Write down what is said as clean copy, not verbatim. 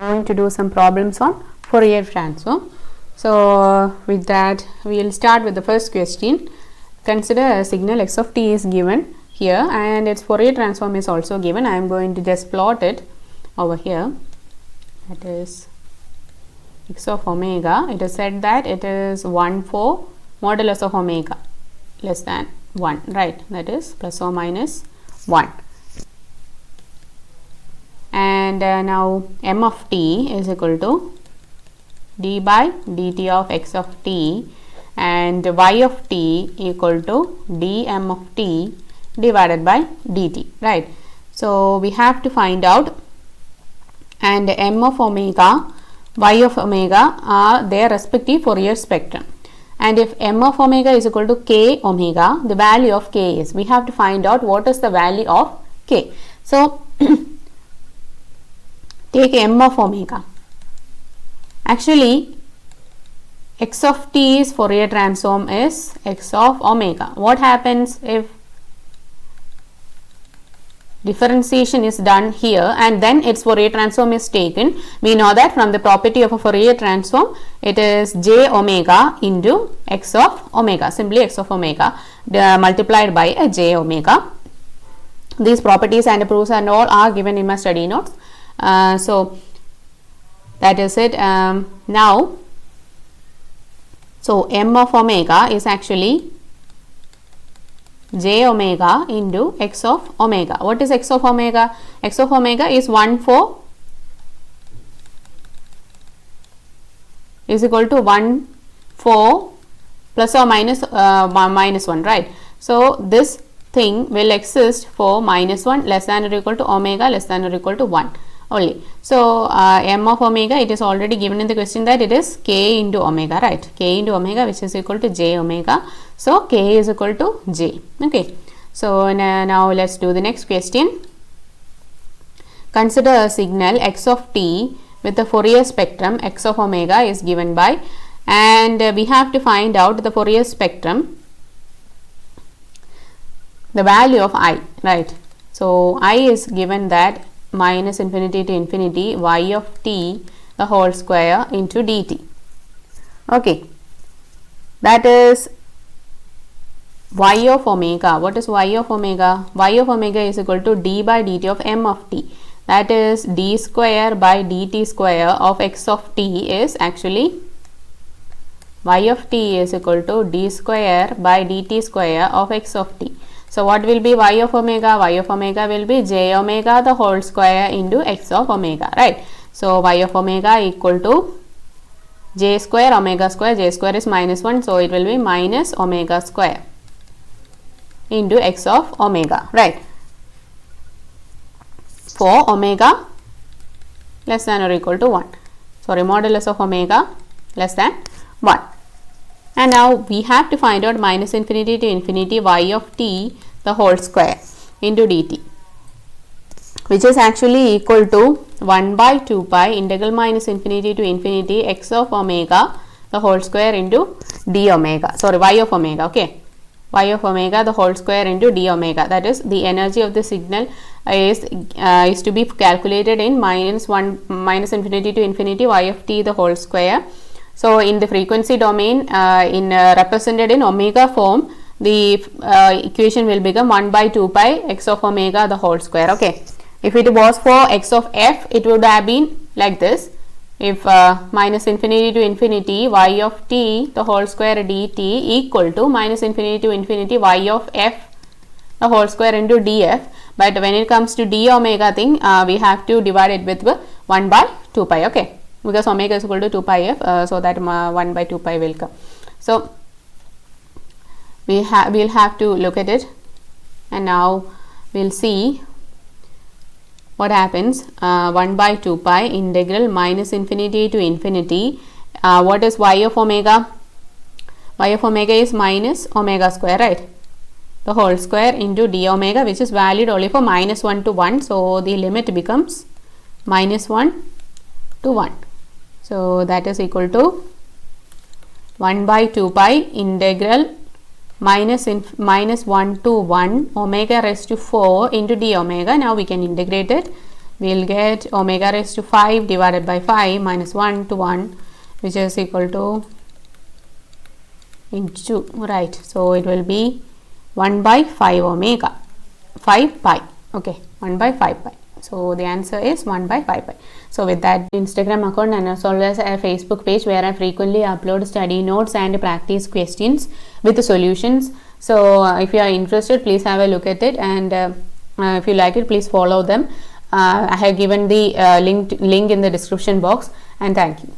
going to do some problems on Fourier transform. So with that, we will start with the first question. Consider a signal x of t is given here and its Fourier transform is also given. I am going to just plot it over here. That is x of omega. It is said that it is 1 for modulus of omega less than 1, right? That is plus or minus 1. And now m of t is equal to d by dt of x of t and y of t equal to dm of t divided by dt, right? So we have to find out, and m of omega, y of omega are their respective Fourier spectrum. And if m of omega is equal to k omega, the value of k is, we have to find out what is the value of k. So take m of omega. Actually, x of t's Fourier transform is x of omega. What happens if differentiation is done here and then its Fourier transform is taken? We know that from the property of a Fourier transform, it is j omega into x of omega, simply x of omega multiplied by a j omega. These properties and proofs and all are given in my study notes. So that is it. Now, so m of omega is actually j omega into x of omega. What is x of omega? X of omega is 1 for is equal to 1 for plus or minus minus 1, right? So this thing will exist for minus 1 less than or equal to omega less than or equal to 1 only. So m of omega, it is already given in the question that it is k into omega, right? K into omega, which is equal to j omega. So k is equal to j. Okay. So now let's do the next question. Consider a signal x of t with the Fourier spectrum x of omega is given by, and we have to find out the Fourier spectrum, the value of I, right? So I is given that minus infinity to infinity y of t the whole square into dt. Okay, that is y of omega. What is y of omega? Y of omega is equal to d by dt of m of t. That is d square by dt square of x of t is actually y of t is equal to d square by dt square of x of t. So what will be y of omega? Y of omega will be j omega the whole square into x of omega, right? So y of omega equal to j square omega square. J square is minus 1, so it will be minus omega square into x of omega, right? For omega less than or equal to 1. Sorry, modulus of omega less than 1. And now we have to find out minus infinity to infinity y of t the whole square into dt, which is actually equal to 1 by 2 pi integral minus infinity to infinity x of omega the whole square into d omega. Sorry, y of omega. Okay, y of omega the whole square into d omega. That is, the energy of the signal is to be calculated in minus infinity to infinity y of t the whole square. So in the frequency domain, represented in omega form, the equation will become 1 by 2 pi x of omega the whole square. Okay, if it was for x of f, it would have been like this. If minus infinity to infinity y of t the whole square dt equal to minus infinity to infinity y of f the whole square into df. But when it comes to d omega thing, we have to divide it with 1 by 2 pi. Okay, because omega is equal to 2 pi f, so that 1 by 2 pi will come. So we'll have to look at it, and now we'll see what happens. 1 by 2 pi integral minus infinity to infinity. What is y of omega? Y of omega is minus omega square, right? The whole square into d omega, which is valid only for minus 1 to 1. So the limit becomes minus 1 to 1. So that is equal to 1 by 2 pi integral minus 1 to 1 omega raised to 4 into d omega. Now we can integrate it. we'll get omega raised to 5 divided by 5 minus 1 to 1, which is equal to into, right? So it will be 1 by 5 omega, 5 pi, okay, 1 by 5 pi. So the answer is 1 by 5 pi. So with that, Instagram account and as well as a Facebook page where I frequently upload study notes and practice questions with the solutions. So if you are interested, please have a look at it, and if you like it, please follow them. I have given the link in the description box, and thank you.